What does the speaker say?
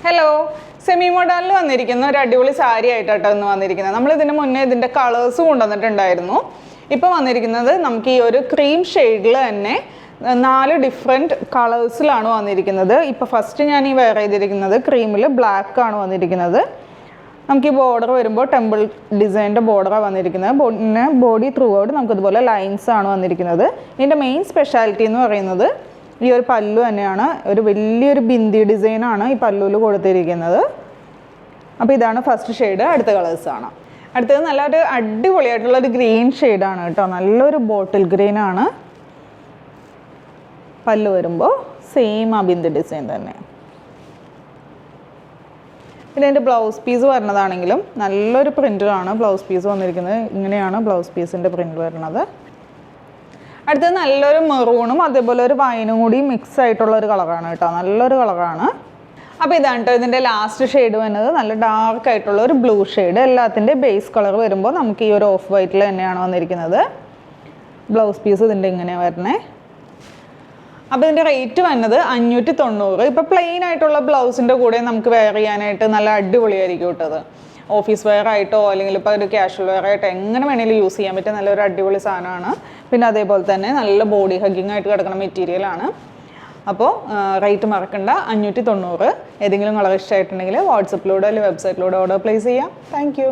Hello, semi മോഡലിൽ വന്നിരിക്കുന്ന ഒരു അടിപൊളി സാരി ആയിട്ടാണ് ഇന്ന് വന്നിരിക്കുന്നത്. നമ്മൾ ഇതിന് മുന്നേ ഇതിൻ്റെ കളേഴ്സ് കൊണ്ടുവന്നിട്ടുണ്ടായിരുന്നു. ഇപ്പോൾ വന്നിരിക്കുന്നത് നമുക്ക് ഈ ഒരു ക്രീം ഷെയ്ഡിൽ തന്നെ 4 ഡിഫറെൻറ്റ് കളേഴ്സിലാണ് വന്നിരിക്കുന്നത്. ഇപ്പോൾ ഫസ്റ്റ് ഞാൻ ഈ വെയർ ചെയ്തിരിക്കുന്നത് ക്രീമിൽ ബ്ലാക്ക് ആണ് വന്നിരിക്കുന്നത്. നമുക്ക് ഈ ബോർഡർ വരുമ്പോൾ ടെമ്പിൾ ഡിസൈൻ്റെ ബോർഡറാണ് വന്നിരിക്കുന്നത്. പിന്നെ ബോഡി ത്രൂ ഔട്ട് നമുക്കിതുപോലെ ലൈൻസ് ആണ് വന്നിരിക്കുന്നത്. ഇതിൻ്റെ മെയിൻ സ്പെഷ്യാലിറ്റി എന്ന് പറയുന്നത് ഈ ഒരു പല്ലു തന്നെയാണ്. ഒരു വലിയൊരു ബിന്ദി ഡിസൈനാണ് ഈ പല്ലുവിൽ കൊടുത്തിരിക്കുന്നത്. അപ്പോൾ ഇതാണ് ഫസ്റ്റ് ഷെയ്ഡ്. അടുത്ത കളേഴ്സാണ്. അടുത്തത് നല്ലൊരു അടിപൊളിയായിട്ടുള്ളൊരു ഗ്രീൻ ഷെയ്ഡാണ് കേട്ടോ. നല്ലൊരു ബോട്ടിൽ ഗ്രീനാണ്. പല്ലു വരുമ്പോൾ സെയിം ആ ബിന്ദി ഡിസൈൻ തന്നെ. പിന്നെ എൻ്റെ ബ്ലൗസ് പീസ് വരുന്നതാണെങ്കിലും നല്ലൊരു പ്രിൻ്റാണ് ബ്ലൗസ് പീസ് വന്നിരിക്കുന്നത്. ഇങ്ങനെയാണ് ബ്ലൗസ് പീസിൻ്റെ പ്രിൻ്റ് വരുന്നത്. അടുത്തത് നല്ലൊരു മെറൂണും അതേപോലെ ഒരു വൈനും കൂടി മിക്സ് ആയിട്ടുള്ള ഒരു കളറാണ് കേട്ടോ. നല്ലൊരു കളറാണ്. അപ്പോൾ ഇതാണ് കേട്ടോ ഇതിൻ്റെ ലാസ്റ്റ് ഷെയ്ഡ് വരുന്നത്. നല്ല ഡാർക്ക് ആയിട്ടുള്ള ഒരു ബ്ലൂ ഷെയ്ഡ്. എല്ലാത്തിൻ്റെ ബേസ് കളർ വരുമ്പോൾ നമുക്ക് ഈ ഒരു ഓഫ് വൈറ്റിൽ തന്നെയാണ് വന്നിരിക്കുന്നത്. ബ്ലൗസ് പീസ് ഇതിൻ്റെ ഇങ്ങനെയാണ് വരണേ. അപ്പോൾ ഇതിൻ്റെ റേറ്റ് വരുന്നത് 590. ഇപ്പോൾ പ്ലെയിൻ ആയിട്ടുള്ള ബ്ലൗസിൻ്റെ കൂടെ നമുക്ക് വെയർ ചെയ്യാനായിട്ട് നല്ല അടിപൊളിയായിരിക്കും കേട്ടത്. ഓഫീസ് വെയർ ആയിട്ടോ അല്ലെങ്കിൽ ഇപ്പോൾ ഒരു കാഷ്വൽ വെയർ ആയിട്ടോ എങ്ങനെ വേണമെങ്കിലും യൂസ് ചെയ്യാൻ പറ്റിയ നല്ലൊരു അടിപൊളി സാധനമാണ്. പിന്നെ അതേപോലെ തന്നെ നല്ല ബോഡി ഹഗ്ഗിങ് ആയിട്ട് കിടക്കുന്ന മെറ്റീരിയലാണ്. അപ്പോൾ റേറ്റ് മറക്കണ്ട, 590. ഏതെങ്കിലും കളർ ഇഷ്ടമായിട്ടുണ്ടെങ്കിൽ വാട്സപ്പിലൂടെ അല്ലെങ്കിൽ വെബ്സൈറ്റിലൂടെ ഓർഡർ പ്ലേസ് ചെയ്യാം. താങ്ക്